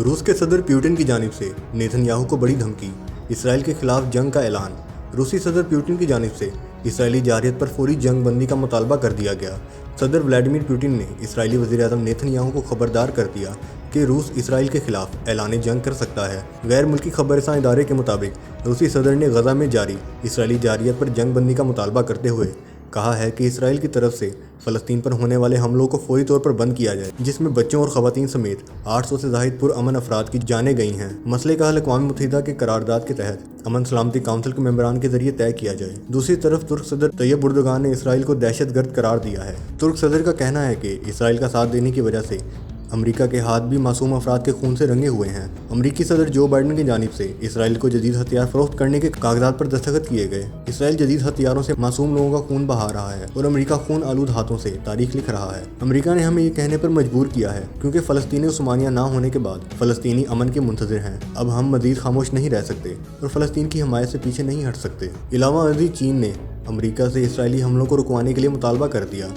روس کے صدر پیوٹن کی جانب سے نیتن یاہو کو بڑی دھمکی، اسرائیل کے خلاف جنگ کا اعلان۔ روسی صدر پیوٹن کی جانب سے اسرائیلی جارحیت پر فوری جنگ بندی کا مطالبہ کر دیا گیا۔ صدر ولادیمیر پوٹن نے اسرائیلی وزیر اعظم نیتن یاہو کو خبردار کر دیا کہ روس اسرائیل کے خلاف اعلان جنگ کر سکتا ہے۔ غیر ملکی خبر رساں ادارے کے مطابق روسی صدر نے غزہ میں جاری اسرائیلی جارحیت پر جنگ بندی کا مطالبہ کرتے ہوئے کہا ہے کہ اسرائیل کی طرف سے فلسطین پر ہونے والے حملوں کو فوری طور پر بند کیا جائے، جس میں بچوں اور خواتین سمیت 800 سے زائد پرامن افراد کی جانیں گئی ہیں۔ مسئلے کا حل اقوام متحدہ کے قرارداد کے تحت امن سلامتی کونسل کے ممبران کے ذریعے طے کیا جائے۔ دوسری طرف ترک صدر طیب اردوغان نے اسرائیل کو دہشت گرد قرار دیا ہے۔ ترک صدر کا کہنا ہے کہ اسرائیل کا ساتھ دینے کی وجہ سے امریکہ کے ہاتھ بھی معصوم افراد کے خون سے رنگے ہوئے ہیں۔ امریکی صدر جو بائیڈن کی جانب سے اسرائیل کو جدید ہتھیار فروخت کرنے کے کاغذات پر دستخط کیے گئے۔ اسرائیل جدید ہتھیاروں سے معصوم لوگوں کا خون بہا رہا ہے اور امریکہ خون آلود ہاتھوں سے تاریخ لکھ رہا ہے۔ امریکہ نے ہمیں یہ کہنے پر مجبور کیا ہے کیونکہ فلسطین عثمانیہ نہ ہونے کے بعد فلسطینی امن کے منتظر ہیں۔ اب ہم مزید خاموش نہیں رہ سکتے اور فلسطین کی حمایت سے پیچھے نہیں ہٹ سکتے۔ علاوہ ازیں چین نے امریکہ سے اسرائیلی حملوں کو رکوانے کے لیے مطالبہ کر دیا۔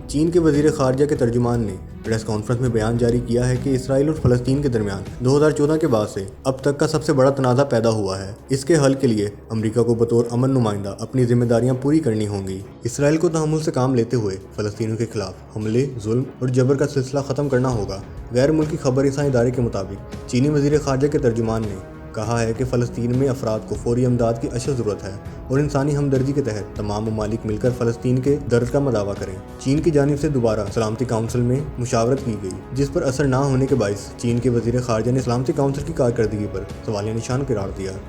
چین کے وزیر خارجہ کے ترجمان نے پریس کانفرنس میں بیان جاری کیا ہے کہ اسرائیل اور فلسطین کے درمیان 2014 کے بعد سے اب تک کا سب سے بڑا تنازع پیدا ہوا ہے۔ اس کے حل کے لیے امریکہ کو بطور امن نمائندہ اپنی ذمہ داریاں پوری کرنی ہوں گی۔ اسرائیل کو تحمل سے کام لیتے ہوئے فلسطینیوں کے خلاف حملے، ظلم اور جبر کا سلسلہ ختم کرنا ہوگا۔ غیر ملکی خبر رساں ادارے کے مطابق چینی وزیر خارجہ کے ترجمان نے کہا ہے کہ فلسطین میں افراد کو فوری امداد کی اشد ضرورت ہے اور انسانی ہمدردی کے تحت تمام ممالک مل کر فلسطین کے درد کا مداوع کریں۔ چین کی جانب سے دوبارہ سلامتی کونسل میں مشاورت کی گئی، جس پر اثر نہ ہونے کے باعث چین کے وزیر خارجہ نے سلامتی کونسل کی کارکردگی پر سوالیہ نشان قرار دیا۔